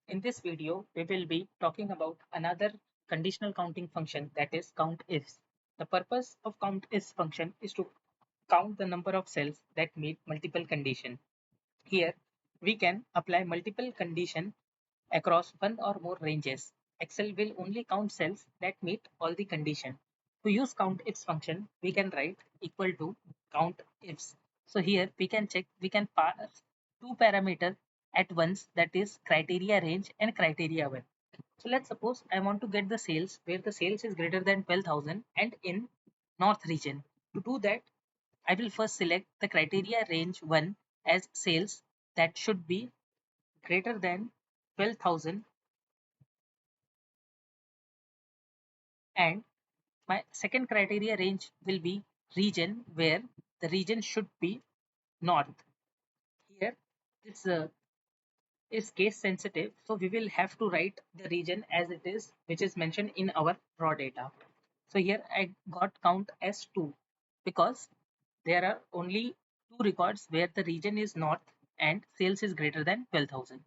In this video, we will be talking about another conditional counting function, that is COUNTIFS. The purpose of COUNTIFS function is to count the number of cells that meet multiple conditions. Here, we can apply multiple conditions across one or more ranges. Excel will only count cells that meet all the conditions. To use COUNTIFS function, we can write equal to COUNTIFS. So here we can pass two parameters at once, that is criteria range and criteria one. So let's suppose I want to get the sales where the sales is greater than 12,000 and in north region. To do that, I will first select the criteria range 1 as sales that should be greater than 12,000, and my second criteria range will be region where the region should be north. Here this is case sensitive, so we will have to write the region as it is, which is mentioned in our raw data. So here I got count as 2 because there are only two records where the region is north and sales is greater than 12,000.